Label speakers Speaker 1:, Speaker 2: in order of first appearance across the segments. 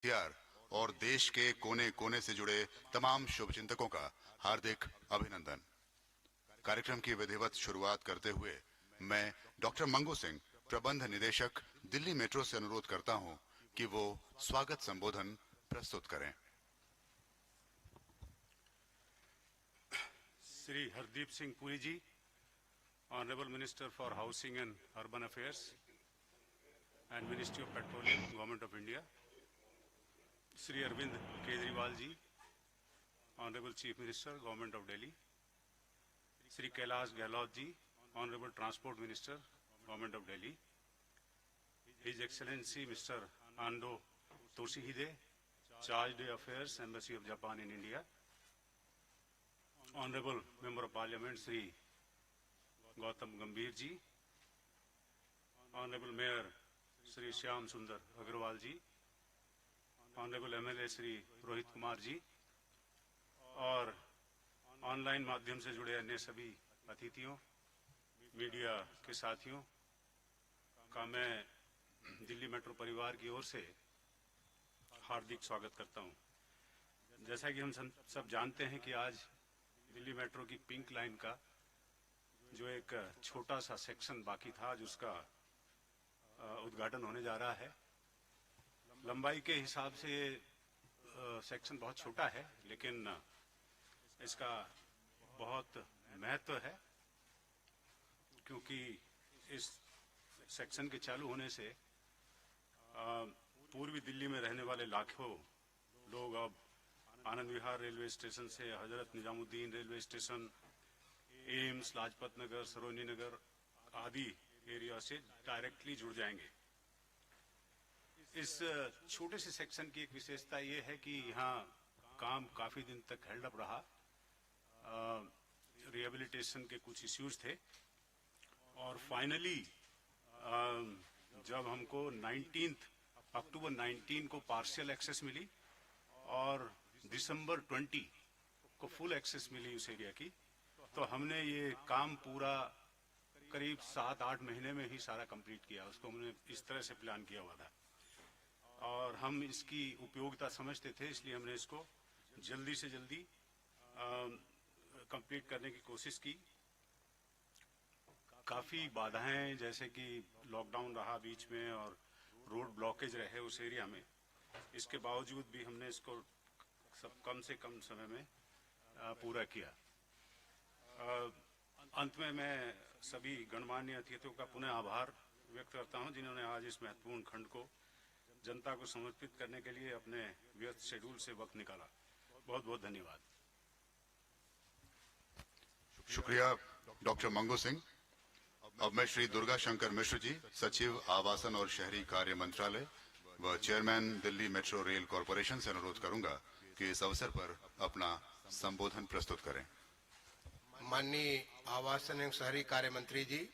Speaker 1: बिहार और देश के कोने कोने से जुड़े तमाम शुभचिंतकों का हार्दिक अभिनंदन। कार्यक्रम की विधिवत शुरुआत करते हुए मैं डॉक्टर मंगू सिंह, प्रबंध निदेशक, दिल्ली मेट्रो से अनुरोध करता हूं कि वो स्वागत संबोधन प्रस्तुत करें।
Speaker 2: Shri Hardeep Singh Puri ji, honourable minister for housing and urban affairs and ministry of petroleum, government of India. Shri Arvind Kejriwal ji, honourable chief minister, government of Delhi. Shri Kailash Gahlot ji, honourable transport minister, government of Delhi. His excellency mister Ando Toshihide, charge affairs, embassy of Japan in India. Honourable member of parliament Shri Gautam Gambhir ji, honourable mayor Shri Shyam Sundar Agarwal ji, honourable MLA Shri Rohit Kumar ji और online माध्यम से जुड़े अन्य सभी अतिथियों, media के साथियों का मैं दिल्ली मेट्रो परिवार की ओर से हार्दिक स्वागत करता हूं। जैसा कि हम सब जानते हैं कि आज दिल्ली मेट्रो की पिंक लाइन का जो एक छोटा सा सेक्शन बाकी था, जिसका उद्घाटन होने जा रहा है। लंबाई के हिसाब से ये सेक्शन बहुत छोटा है, लेकिन इसका बहुत महत्व है, क्योंकि इस सेक्शन के चालू होने से पूर्वी दिल्ली में रहने वाले लाखों लोग अब आनंद विहार रेलवे स्टेशन से हजरत निजामुद्दीन रेलवे स्टेशन, एम्स, लाजपत नगर, सरोजनी नगर आदि एरिया से डायरेक्टली जुड़ जाएंगे। इस छोटे से सेक्शन की एक विशेषता ये है कि यहाँ काम काफ़ी दिन तक हेल्ड अप रहा। रिहेबिलिटेशन के कुछ इश्यूज थे और फाइनली जब हमको अक्टूबर 19 को पार्शियल एक्सेस मिली और दिसंबर 20 को फुल एक्सेस मिली उस एरिया की, तो हमने ये काम पूरा करीब 7-8 महीने में ही सारा कंप्लीट किया। उसको हमने इस तरह से प्लान किया हुआ था और हम इसकी उपयोगिता समझते थे, इसलिए हमने इसको जल्दी से जल्दी कंप्लीट करने की कोशिश की। काफ़ी बाधाएं, जैसे कि लॉकडाउन रहा बीच में और रोड ब्लॉकेज रहे उस एरिया में, इसके बावजूद भी हमने इसको सब कम से कम समय में पूरा किया। अंत में मैं सभी गणमान्य अतिथियों का पुनः आभार व्यक्त करता हूं, जिन्होंने आज इस महत्वपूर्ण खंड को जनता को समर्पित करने के लिए अपने व्यस्त शेड्यूल से वक्त निकाला। बहुत बहुत धन्यवाद।
Speaker 1: शुक्रिया डॉक्टर मंगू सिंह। अब मैं श्री दुर्गा शंकर मिश्र जी, सचिव आवासन और शहरी कार्य मंत्रालय व chairman Delhi metro rail corporation से अनुरोध करूंगा कि इस अवसर पर अपना संबोधन प्रस्तुत करें।
Speaker 3: माननीय आवासन एवं शहरी कार्य मंत्री जी,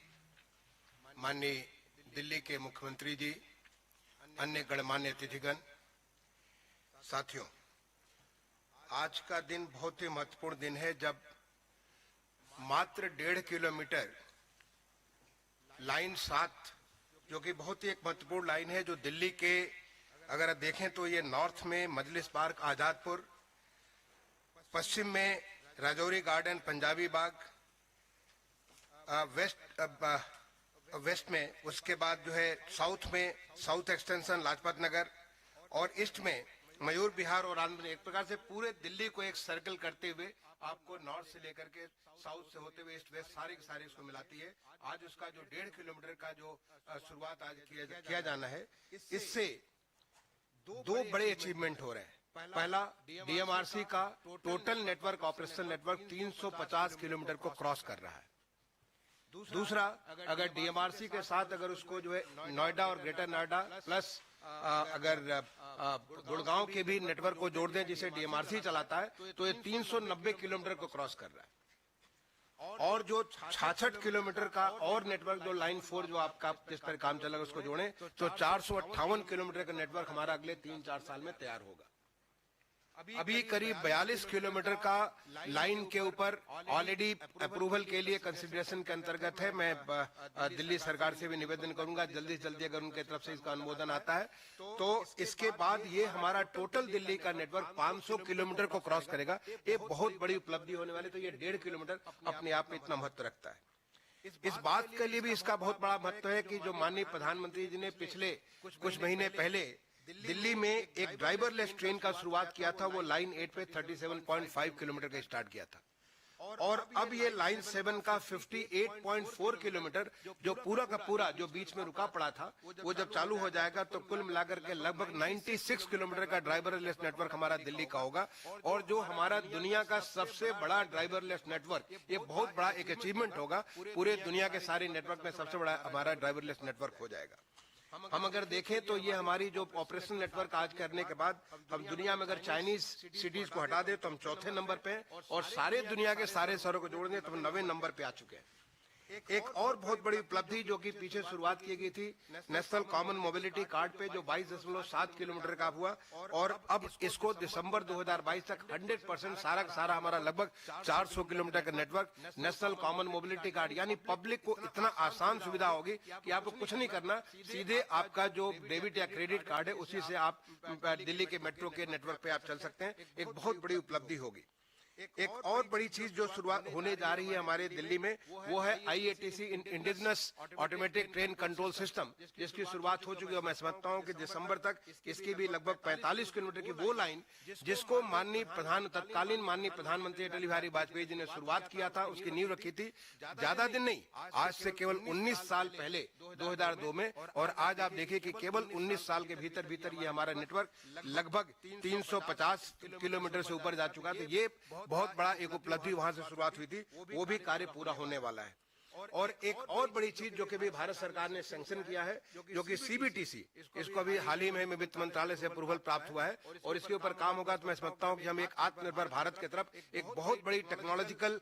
Speaker 3: माननीय दिल्ली के मुख्यमंत्री जी, अन्य गणमान्य अतिथिगण, साथियों, आज का दिन बहुत ही महत्वपूर्ण दिन है, जब मात्र 1.5 किलोमीटर लाइन 7, जो कि बहुत ही एक महत्वपूर्ण लाइन है, जो दिल्ली के अगर देखें तो ये नॉर्थ में मजलिस पार्क, आजादपुर, पश्चिम में राजौरी गार्डन, पंजाबी बाग, वेस्ट में उसके बाद जो है साउथ में साउथ एक्सटेंशन लाजपत नगर और ईस्ट में मयूर, बिहार और आंध्र। एक प्रकार से पूरे दिल्ली को एक सर्कल करते हुए आपको नॉर्थ से लेकर के साउथ से होते हुए ईस्ट वेस्ट सारी इसको मिलाती है। आज उसका जो 1.5 किलोमीटर का जो शुरुआत आज किया जाना है, इससे दो बड़े अचीवमेंट हो रहे हैं। पहला, डीएमआरसी का total network, operational network 350 kilometre को क्रॉस कर रहा है। दूसरा, अगर डीएमआरसी के साथ अगर उसको जो है नोएडा और ग्रेटर नोएडा प्लस अगर गुड़गांव के भी नेटवर्क को जोड़ दें, जिसे डीएमआरसी चलाता है, तो ये 390 किलोमीटर को क्रॉस कर रहा है। और जो 66 किलोमीटर का और नेटवर्क, जो लाइन 4 जो आपका जिस पर काम चलेगा, उसको जोड़ें तो 458 किलोमीटर का नेटवर्क हमारा अगले 3-4 साल में तैयार होगा। अभी करीब 42 किलोमीटर का लाइन के ऊपर ऑलरेडी अप्रूवल के लिए कंसिडरेशन के अंतर्गत है। मैं दिल्ली सरकार से भी निवेदन करूंगा जल्दी से जल्दी अगर उनके तरफ से इसका अनुमोदन आता है तो इसके बाद ये हमारा टोटल दिल्ली का नेटवर्क 500 किलोमीटर को क्रॉस करेगा। ये बहुत बड़ी उपलब्धि होने वाली, तो ये 1.5 किलोमीटर अपने आप में इतना महत्व रखता है। इस बात के लिए भी इसका बहुत बड़ा महत्व है कि जो माननीय प्रधानमंत्री जी ने पिछले कुछ महीने पहले दिल्ली में एक ड्राइवरलेस ट्रेन का शुरुआत किया था, वो लाइन 8 पे 37.5 किलोमीटर का स्टार्ट किया था और अब ये लाइन 7 का 58.4 किलोमीटर जो पूरा का पूरा जो बीच में रुका पड़ा था वो जब चालू हो जाएगा तो कुल मिलाकर के लगभग 96 किलोमीटर का ड्राइवरलेस नेटवर्क हमारा दिल्ली का होगा। और जो हमारा दुनिया का सबसे बड़ा ड्राइवरलेस नेटवर्क, ये बहुत बड़ा एक अचीवमेंट होगा। पूरे दुनिया के सारे नेटवर्क में सबसे बड़ा हमारा ड्राइवरलेस नेटवर्क हो जाएगा। हम अगर देखें तो ये हमारी जो ऑपरेशन नेटवर्क आज करने के बाद हम दुनिया में अगर चाइनीज सिटीज को हटा दे तो हम चौथे नंबर पे हैं और सारे दुनिया के सारे शहरों को जोड़ दें तो हम 9वें नंबर पे आ चुके हैं। एक और बहुत बड़ी उपलब्धि जो कि पीछे शुरुआत की गई थी नेशनल कॉमन मोबिलिटी कार्ड पे जो 22.7 किलोमीटर का हुआ और अब इसको दिसंबर 2022 तक 100% सारा का सारा हमारा लगभग 400 किलोमीटर का network national common mobility card, यानी पब्लिक को इतना आसान सुविधा होगी कि आपको कुछ नहीं करना, सीधे आपका जो डेबिट या क्रेडिट कार्ड है उसी से आप दिल्ली के मेट्रो के नेटवर्क पे आप चल सकते हैं। एक बहुत बड़ी उपलब्धि होगी। एक और बड़ी चीज जो शुरुआत होने जा रही है हमारे दिल्ली में वो है IATC indigenous automatic train control system, जिसकी शुरुआत हो चुकी है। मैं समझता हूं कि दिसंबर तक इसकी भी लगभग 45 किलोमीटर की वो लाइन जिसको तत्कालीन माननीय प्रधानमंत्री अटल बिहारी वाजपेयी जी ने शुरुआत किया था, उसकी नींव रखी थी ज्यादा दिन नहीं, आज से केवल 19 साल पहले 2002 में। और आज आप देखिए कि केवल 19 साल के भीतर ये हमारा नेटवर्क लगभग 350 किलोमीटर से ऊपर जा चुका। तो ये बहुत बड़ा एक उपलब्धि वहां से शुरुआत हुई थी, वो भी कार्य पूरा होने वाला है। और एक और बड़ी चीज जो कि भी भारत सरकार ने सैंक्शन किया है जो कि CBTC, इसको अभी हाल ही में वित्त मंत्रालय से अप्रूवल प्राप्त हुआ है और इसके ऊपर काम होगा। तो मैं समझता हूं कि हम एक आत्मनिर्भर भारत की तरफ एक बहुत बड़ी टेक्नोलॉजिकल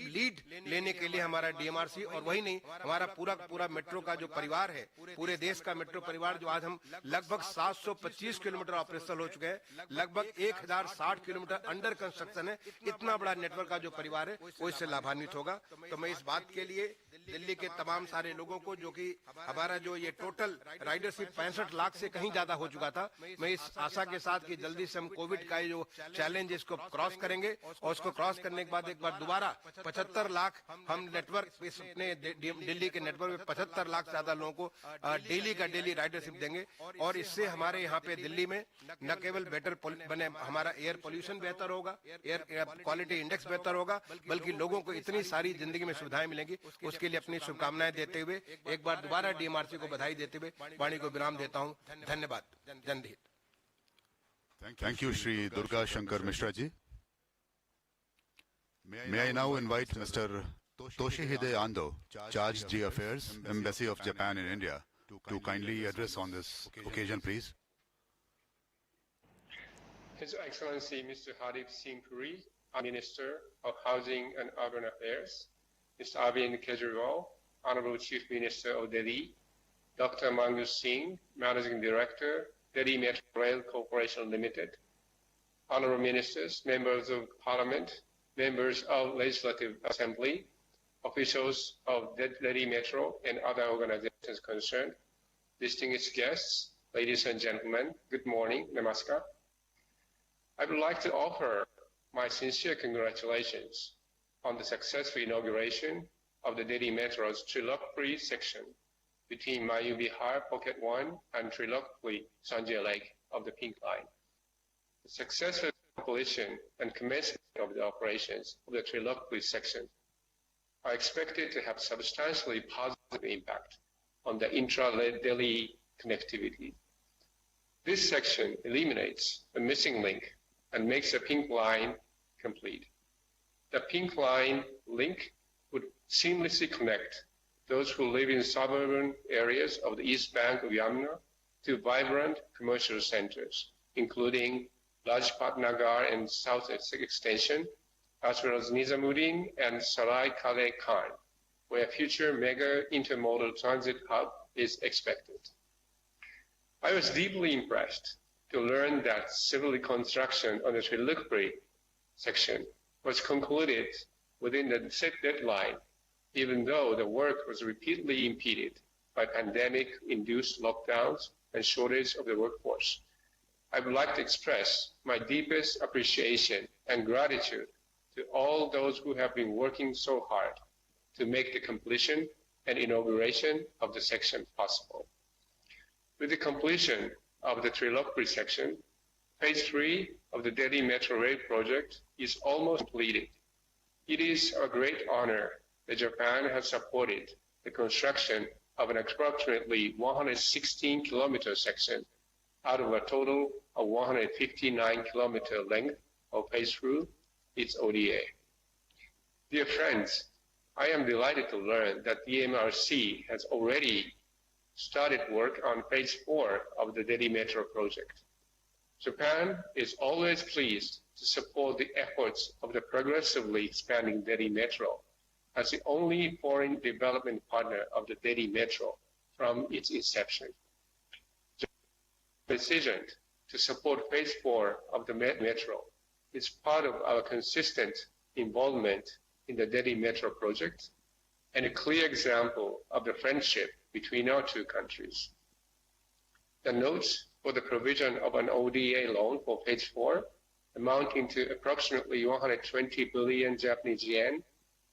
Speaker 3: लीड लेने के लिए हमारा DMRC और वही नहीं हमारा पूरा मेट्रो का जो परिवार है, पूरे देश का मेट्रो परिवार जो आज हम लगभग 725 किलोमीटर ऑपरेशनल हो चुके हैं, लगभग 1060 किलोमीटर अंडर कंस्ट्रक्शन है। इतना बड़ा नेटवर्क का जो परिवार है वो इससे लाभान्वित होगा। तो मैं इस बात के लिए दिल्ली के तमाम सारे लोगों को, जो कि हमारा जो ये टोटल राइडरशिप 65 लाख से कहीं ज्यादा हो चुका था, मैं इस आशा के साथ कि जल्दी से हम कोविड का जो चैलेंज इसको क्रॉस करेंगे और उसको क्रॉस करने के बाद एक बार दोबारा 75 लाख हम नेटवर्क अपने दिल्ली के नेटवर्क में 75 लाख से ज्यादा लोगों को डेली का डेली राइडरशिप देंगे। और इससे हमारे यहाँ पे दिल्ली में न केवल बेटर बने, हमारा एयर पोल्यूशन बेहतर होगा, एयर क्वालिटी इंडेक्स बेहतर होगा, बल्कि लोगों को इतनी सारी जिंदगी में सुविधाएं मिलेंगी। उसके लिए अपनी शुभकामनाएं देते हुए एक बार दोबारा DMRC को बधाई देते हुए वाणी को विराम देता हूं। धन्यवाद। जन हित।
Speaker 1: Thank you, Shri Durga Shankar Mishra ji. May I now invite Mr. Toshihide Ando, Charge G Affairs, Embassy of Japan in India, to kindly address on this occasion, please.
Speaker 4: His Excellency Mr. Hardeep Singh Puri, Minister of Housing and Urban Affairs, Mr. Arvind Kejriwal, Honorable Chief Minister of Delhi, Dr. Mangu Singh, Managing Director, Delhi Metro Rail Corporation Limited, Honorable Ministers, Members of Parliament, Members of Legislative Assembly, officials of Delhi Metro and other organizations concerned, distinguished guests, ladies and gentlemen, good morning, namaskar. I would like to offer my sincere congratulations on the successful inauguration of the Delhi Metro's Trilokpuri section between Mayur Vihar Pocket 1 and Trilokpuri Sanjay Lake of the Pink Line. The successful completion and commencement of the operations of the Trilokpuri section are expected to have substantially positive impact on the intra-Delhi connectivity. This section eliminates the missing link and makes the Pink Line complete. The Pink Line link would seamlessly connect those who live in suburban areas of the east bank of Yamuna to vibrant commercial centers, including Lajpat Nagar and South Extension, as well as Nizamuddin and Sarai Kale Khan, where future mega intermodal transit hub is expected. I was deeply impressed to learn that civil construction on the Trilokpuri section was concluded within the set deadline, even though the work was repeatedly impeded by pandemic-induced lockdowns and shortage of the workforce. I would like to express my deepest appreciation and gratitude to all those who have been working so hard to make the completion and inauguration of the section possible. With the completion of the Trilokpuri section, Phase 3 of the Delhi Metro Rail project is almost completed. It is a great honor that Japan has supported the construction of an approximately 116-kilometer section out of a total of 159-kilometer length of Phase 3, its ODA. Dear friends, I am delighted to learn that the MRC has already started work on Phase 4 of the Delhi Metro project. Japan is always pleased to support the efforts of the progressively expanding Delhi Metro as the only foreign development partner of the Delhi Metro from its inception. The decision to support Phase 4 of the Metro is part of our consistent involvement in the Delhi Metro project and a clear example of the friendship between our two countries. The notes for the provision of an ODA loan for Phase 4, amounting to approximately 120 billion Japanese yen,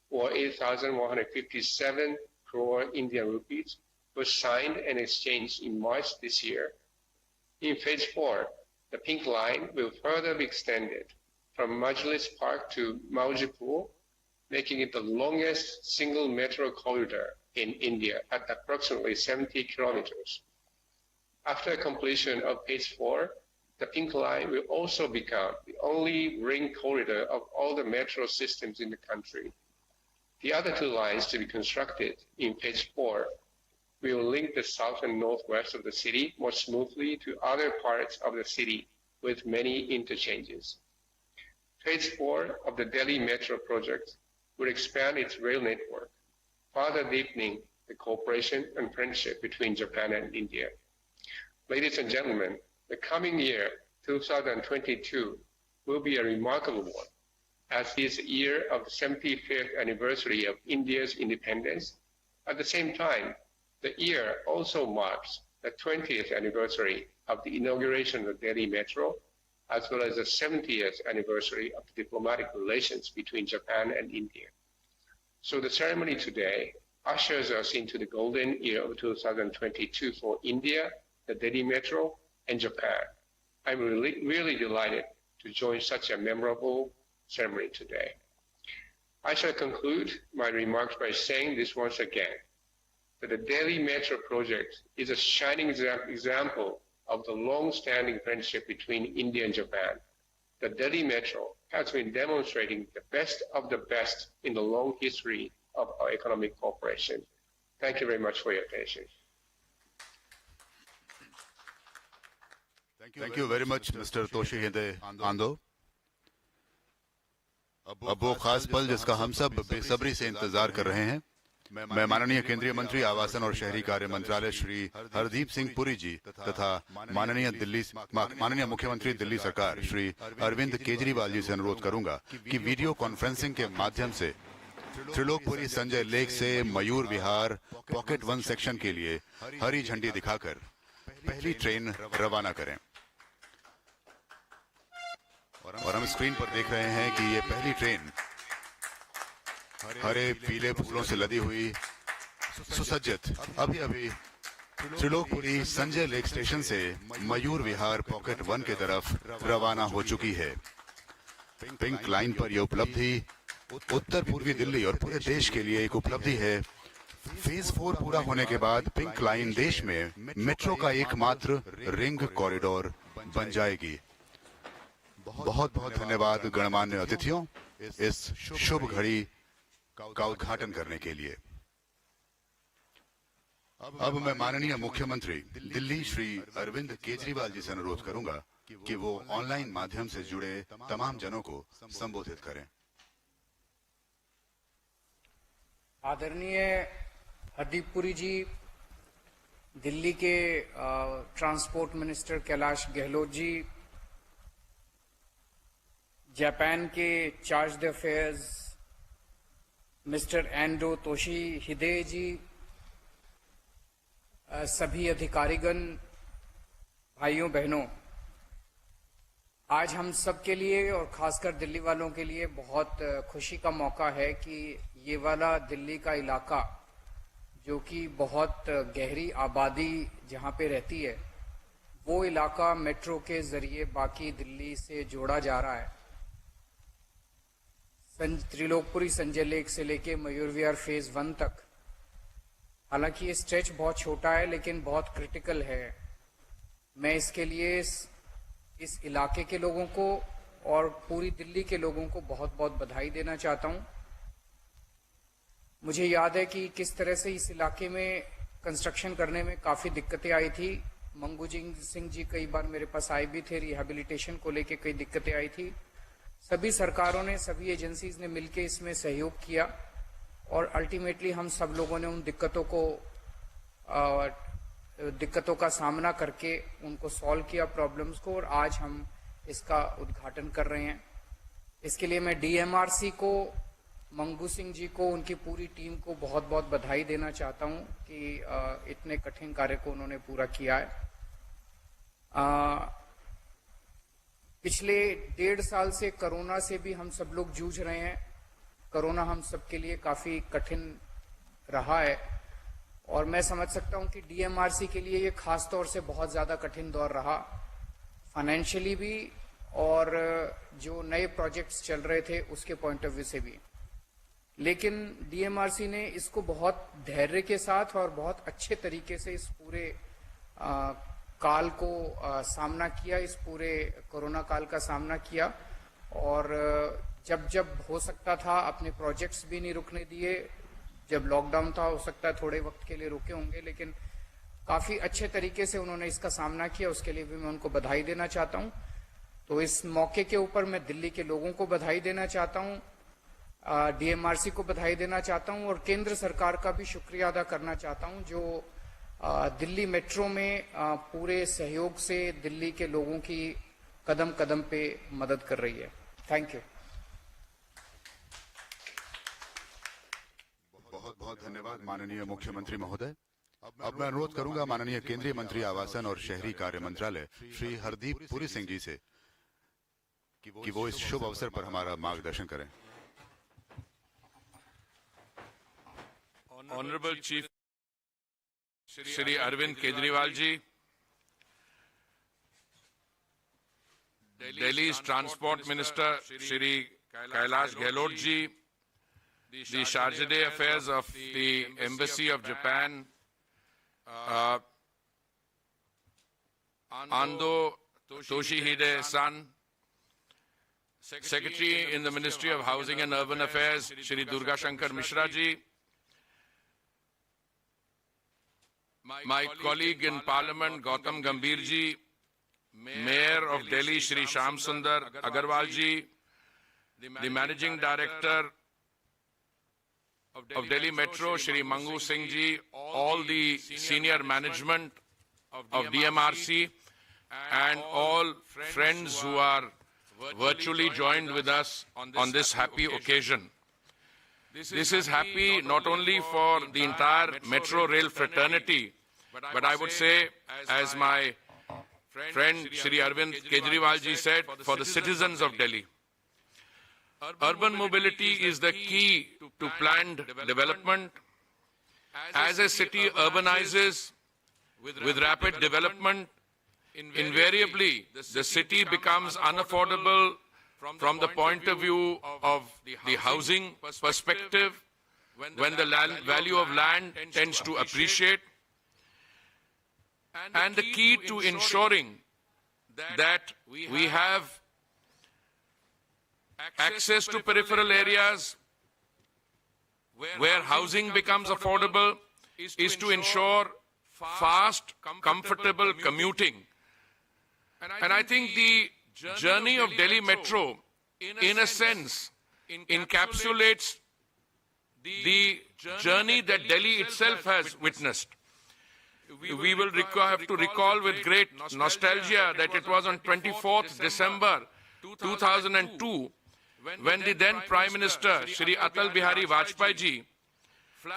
Speaker 4: or 8,157 crore Indian rupees, was signed and exchanged in March this year. In Phase 4, the Pink Line will further be extended from Majlis Park to Maujipur, making it the longest single metro corridor in India at approximately 70 kilometers. After completion of Phase 4, the Pink Line will also become the only ring corridor of all the metro systems in the country. The other two lines to be constructed in Phase 4 will link the south and northwest of the city more smoothly to other parts of the city with many interchanges. Phase 4 of the Delhi Metro project will expand its rail network, further deepening the cooperation and friendship between Japan and India. Ladies and gentlemen, the coming year, 2022, will be a remarkable one, as it is the year of the 75th anniversary of India's independence. At the same time, the year also marks the 20th anniversary of the inauguration of the Delhi Metro, as well as the 70th anniversary of the diplomatic relations between Japan and India. So the ceremony today ushers us into the golden year of 2022 for India, the Delhi Metro, and Japan. I'm really delighted to join such a memorable ceremony today. I shall conclude my remarks by saying this once again, that the Delhi Metro project is a shining example of the long-standing friendship between India and Japan. The Delhi Metro has been demonstrating the best of the best in the long history of our economic cooperation. Thank you very much for your attention.
Speaker 1: Thank you very much, Mr. Toshihide Ando. अब वो खास पल जिसका हम सब बेसब्री से इंतजार कर रहे हैं, मैं माननीय केंद्रीय मंत्री आवासन और शहरी कार्य मंत्रालय श्री हरदीप सिंह पुरी जी तथा माननीय मुख्यमंत्री दिल्ली सरकार श्री अरविंद केजरीवाल जी से अनुरोध करूंगा कि वीडियो कॉन्फ्रेंसिंग के माध्यम से त्रिलोकपुरी संजय लेक से मयूर विहार पॉकेट 1 सेक्शन के लिए हरी झंडी दिखाकर पहली ट्रेन रवाना करें। और हम स्क्रीन पर देख रहे हैं कि ये पहली ट्रेन हरे पीले फूलों से लदी हुई सुसज्जित अभी त्रिलोकपुरी संजय लेक स्टेशन से मयूर विहार पॉकेट 1 की तरफ रवाना हो चुकी है। पिंक लाइन पर यह उपलब्धि उत्तर पूर्वी दिल्ली और पूरे देश के लिए एक उपलब्धि है। फेज 4 पूरा होने के बाद पिंक लाइन देश में मेट्रो का एकमात्र रिंग कॉरिडोर बन जाएगी। बहुत बहुत धन्यवाद गणमान्य अतिथियों इस शुभ घड़ी का उद्घाटन करने के लिए। अब मैं माननीय मुख्यमंत्री दिल्ली श्री अरविंद केजरीवाल जी से अनुरोध करूंगा कि वो ऑनलाइन माध्यम से जुड़े तमाम जनों को संबोधित करें।
Speaker 5: आदरणीय हरदीप पुरी जी, दिल्ली के transport minister Kailash Gahlot ji, Japan के charge the affairs mister Ando Toshihide ji, सभी अधिकारीगण, भाइयों बहनों, आज हम सब के लिए और खासकर दिल्ली वालों के लिए बहुत खुशी का मौका है कि ये वाला दिल्ली का इलाका जो कि बहुत गहरी आबादी जहां पे रहती है, वो इलाका मेट्रो के जरिए बाकी दिल्ली से जोड़ा जा रहा है। त्रिलोकपुरी संजय लेक से लेके मयूर विहार फेज 1 तक। हालांकि ये स्ट्रेच बहुत छोटा है लेकिन बहुत क्रिटिकल है। मैं इसके लिए इस इलाके के लोगों को और पूरी दिल्ली के लोगों को बहुत बहुत बधाई देना चाहता हूं। मुझे याद है कि किस तरह से इस इलाके में कंस्ट्रक्शन करने में काफी दिक्कतें आई थी। मंगू सिंह जी कई बार मेरे पास आए भी थे, रिहैबिलिटेशन को लेके कई दिक्कतें आई थी। सभी सरकारों ने, सभी एजेंसीज ने मिलकर इसमें सहयोग किया और अल्टीमेटली हम सब लोगों ने उन दिक्कतों का सामना करके उनको सॉल्व किया, प्रॉब्लम्स को, और आज हम इसका उद्घाटन कर रहे हैं। इसके लिए मैं डीएमआरसी को, मंगू सिंह जी को, उनकी पूरी टीम को बहुत बहुत बधाई देना चाहता हूं कि इतने कठिन कार्य को उन्होंने पूरा किया है। पिछले 1.5 साल से कोरोना से भी हम सब लोग जूझ रहे हैं। कोरोना हम सबके लिए काफी कठिन रहा है और मैं समझ सकता हूं कि डीएमआरसी के लिए ये खास तौर से बहुत ज्यादा कठिन दौर रहा, फाइनेंशियली भी और जो नए प्रोजेक्ट्स चल रहे थे उसके पॉइंट ऑफ व्यू से भी। लेकिन डीएमआरसी ने इसको बहुत धैर्य के साथ और बहुत अच्छे तरीके से इस पूरे काल को सामना किया, इस पूरे कोरोना काल का सामना किया और जब जब हो सकता था अपने प्रोजेक्ट्स भी नहीं रुकने दिए। जब लॉकडाउन था, हो सकता है थोड़े वक्त के लिए रुके होंगे, लेकिन काफी अच्छे तरीके से उन्होंने इसका सामना किया। उसके लिए भी मैं उनको बधाई देना चाहता हूं। तो इस मौके के ऊपर मैं दिल्ली के लोगों को बधाई देना चाहता हूं, डीएमआरसी को बधाई देना चाहता हूं और केंद्र सरकार का भी शुक्रिया अदा करना चाहता हूं जो दिल्ली मेट्रो में पूरे सहयोग से दिल्ली के लोगों की कदम कदम पे मदद कर रही है। Thank you.
Speaker 1: बहुत बहुत धन्यवाद माननीय मुख्यमंत्री महोदय। अब मैं अनुरोध करूंगा माननीय केंद्रीय मंत्री आवासन और शहरी कार्य मंत्रालय श्री हरदीप पुरी सिंह जी से कि वो इस शुभ अवसर पर हमारा मार्गदर्शन करें।
Speaker 6: Honourable chief Shri Arvind Kejriwal ji, Delhi transport minister Shri Kailash Gahlot ji, the Charge d'Affaires of the Embassy of Japan, Ando Toshihide-san, Secretary in the Ministry of Housing and Urban Affairs, Shri Durga Shankar Mishra ji, my colleague in Parliament, Gautam Gambhir ji, Mayor of Delhi, Shri Shyam Sundar Agarwal ji, the Managing Director of Delhi Metro, Shri Mangu Singh ji, all the senior management of DMRC, and all friends who are virtually joined with us on this happy occasion. This is happy not only for the entire metro rail fraternity, but I would say, as my friend Shri Arvind Kejriwal ji said, for the citizens of Delhi. Urban mobility is the key to planned development. As a city urbanizes with rapid development, invariably the city becomes unaffordable from the point of view of the housing perspective, when the value of land tends to appreciate. And the key to ensuring that we have access to peripheral areas where housing becomes affordable is to ensure fast, comfortable commuting. And I think the journey of Delhi Metro, in a sense, encapsulates the journey that Delhi itself has witnessed. we will have to recall with great nostalgia that it was on 24th December 2002 when the then Prime Minister, Shri Atal Bihari Vajpayee ji,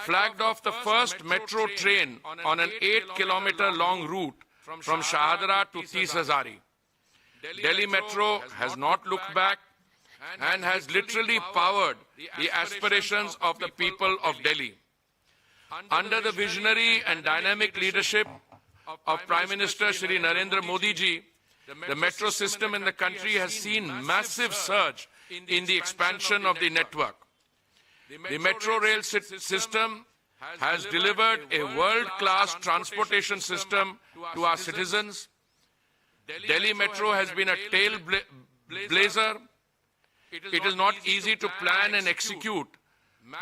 Speaker 6: flagged off the first metro train on an 8-kilometer long route from Shahadra to Tis Hazari. Delhi Metro has not looked back and has literally powered the aspirations of the people of Delhi. Under the visionary and dynamic leadership of Prime Minister Shri Narendra Modi ji, the metro system in the country has seen massive surge in the expansion of the network. The metro rail system has delivered a world-class transportation system to our citizens. Delhi Metro has been a trailblazer. It is not easy to plan and execute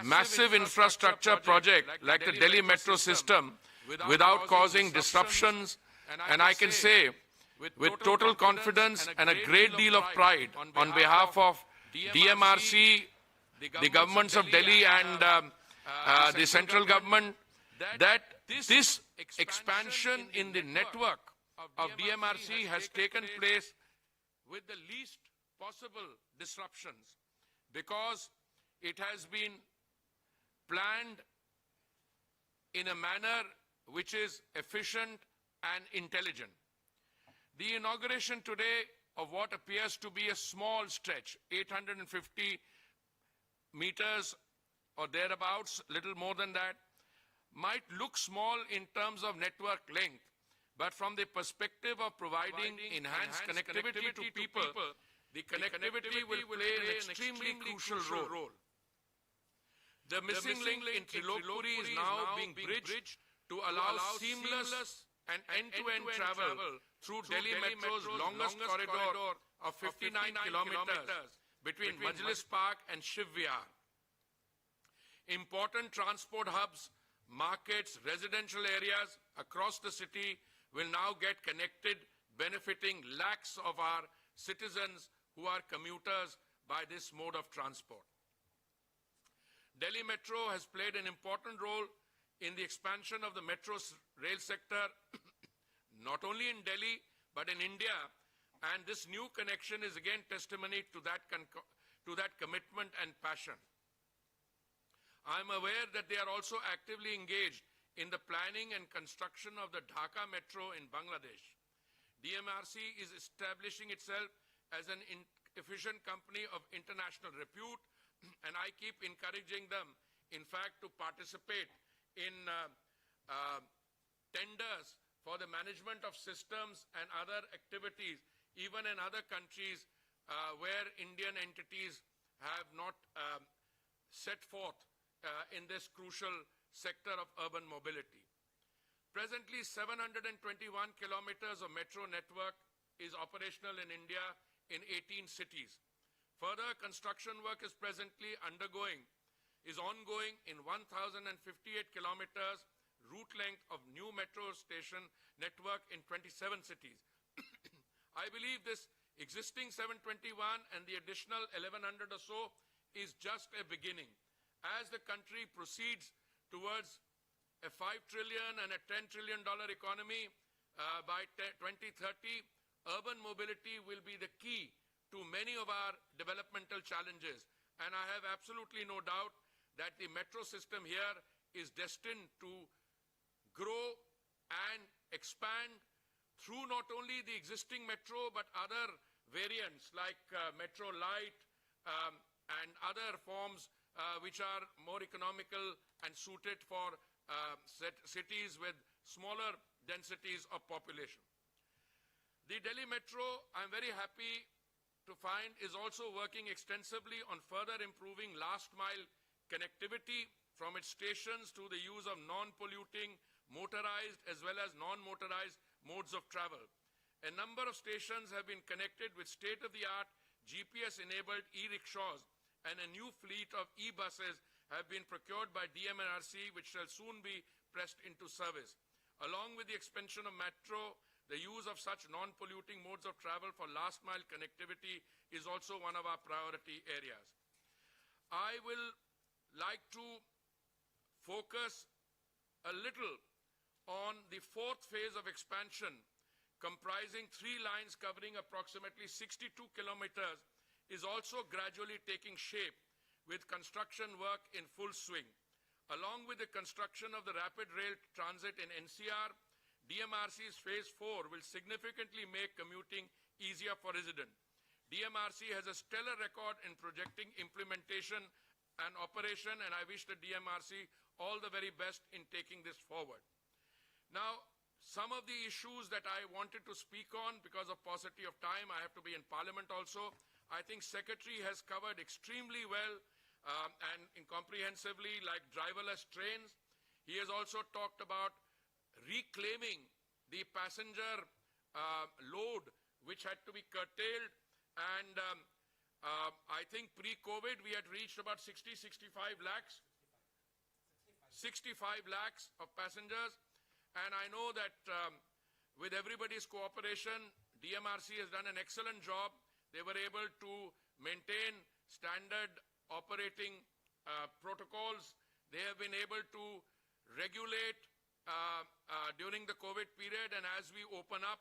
Speaker 6: massive infrastructure project like the Delhi Metro system without causing disruptions, and I can say with total confidence and a great deal of pride on behalf of DMRC, the governments of Delhi and the central government, that this expansion in the network of DMRC has taken place with the least possible disruptions, because it has been planned in a manner which is efficient and intelligent. The inauguration today of what appears to be a small stretch, 850 meters or thereabouts, little more than that, might look small in terms of network length, but from the perspective of providing enhanced connectivity to people, the connectivity will play an extremely crucial role. The missing link in Trilokpuri is now being bridged to allow seamless and end-to-end travel through Delhi Metro's longest corridor of 59 kilometers between Majlis Park and Shiv Vihar. Important transport hubs, markets, residential areas across the city will now get connected, benefiting lakhs of our citizens who are commuters by this mode of transport. Delhi Metro has played an important role in the expansion of the metro rail sector, not only in Delhi, but in India. And this new connection is again testimony to that commitment and passion. I'm aware that they are also actively engaged in the planning and construction of the Dhaka Metro in Bangladesh. DMRC is establishing itself as an efficient company of international repute, and I keep encouraging them, in fact, to participate in tenders for the management of systems and other activities, even in other countries where Indian entities have not set forth in this crucial sector of urban mobility. Presently, 721 kilometers of metro network is operational in India in 18 cities. Further construction work is presently ongoing in 1,058 kilometers route length of new metro station network in 27 cities. I believe this existing 721 and the additional 1,100 or so is just a beginning. As the country proceeds towards a $5 trillion and a $10 trillion economy by 2030, urban mobility will be the key to many of our developmental challenges. And I have absolutely no doubt that the metro system here is destined to grow and expand through not only the existing metro, but other variants like Metro Light and other forms which are more economical and suited for cities with smaller densities of population. The Delhi Metro, I'm very happy to find, is also working extensively on further improving last mile connectivity from its stations to the use of non-polluting, motorized as well as non-motorized modes of travel. A number of stations have been connected with state-of-the-art GPS-enabled e-rickshaws, and a new fleet of e-buses have been procured by DMRC, which shall soon be pressed into service. Along with the expansion of metro, the use of such non-polluting modes of travel for last-mile connectivity is also one of our priority areas. I will like to focus a little on the fourth phase of expansion, comprising 3 lines covering approximately 62 kilometers, is also gradually taking shape with construction work in full swing. Along with the construction of the rapid rail transit in NCR, DMRC's phase 4 will significantly make commuting easier for residents. DMRC has a stellar record in projecting implementation and operation, and I wish the DMRC all the very best in taking this forward. Now, some of the issues that I wanted to speak on, because of paucity of time, I have to be in Parliament also. I think Secretary has covered extremely well and comprehensively, like driverless trains. He has also talked about reclaiming the passenger load which had to be curtailed, and I think pre-COVID we had reached about 65 lakhs of passengers, and I know that with everybody's cooperation, DMRC has done an excellent job. They were able to maintain standard operating protocols. They have been able to regulate during the COVID period, and as we open up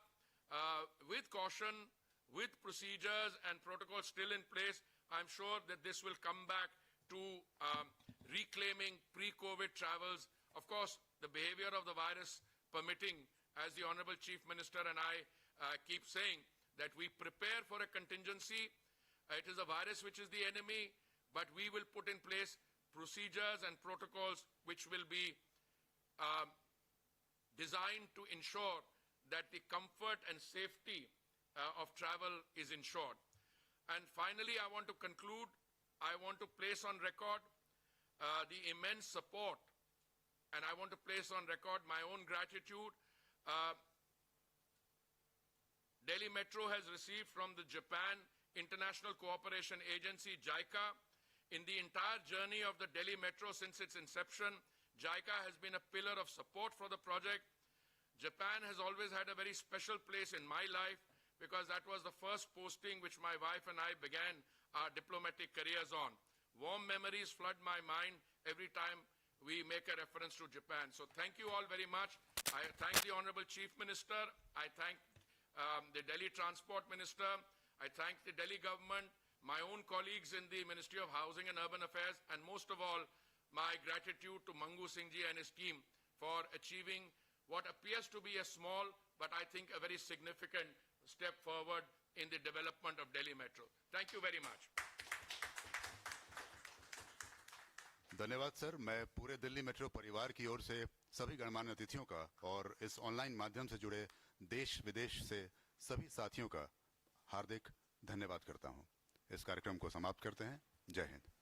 Speaker 6: with caution, with procedures and protocols still in place, I'm sure that this will come back to reclaiming pre-COVID travels. Of course, the behavior of the virus permitting, as the Honorable Chief Minister and I keep saying, that we prepare for a contingency. It is a virus which is the enemy, but we will put in place procedures and protocols which will be designed to ensure that the comfort and safety of travel is ensured. And finally, I want to conclude. I want to place on record the immense support, and I want to place on record my own gratitude. Delhi Metro has received from the Japan International Cooperation Agency, JICA. In the entire journey of the Delhi Metro since its inception, JICA has been a pillar of support for the project. Japan has always had a very special place in my life because that was the first posting which my wife and I began our diplomatic careers on. Warm memories flood my mind every time we make a reference to Japan. So thank you all very much. I thank the Honorable Chief Minister. I thank the Delhi Transport Minister. I thank the Delhi government, my own colleagues in the Ministry of Housing and Urban Affairs, and most of all, my gratitude to Mangu Singh ji and his team for achieving what appears to be a small, but I think a very significant step forward in the development of Delhi Metro. Thank you very much.
Speaker 1: धन्यवाद sir. मैं पूरे Delhi metro परिवार की ओर से सभी गणमान्य अतिथियों का और इस ऑनलाइन माध्यम से जुड़े देश विदेश से सभी साथियों का हार्दिक धन्यवाद करता हूं। इस कार्यक्रम को समाप्त करते हैं। जय हिंद।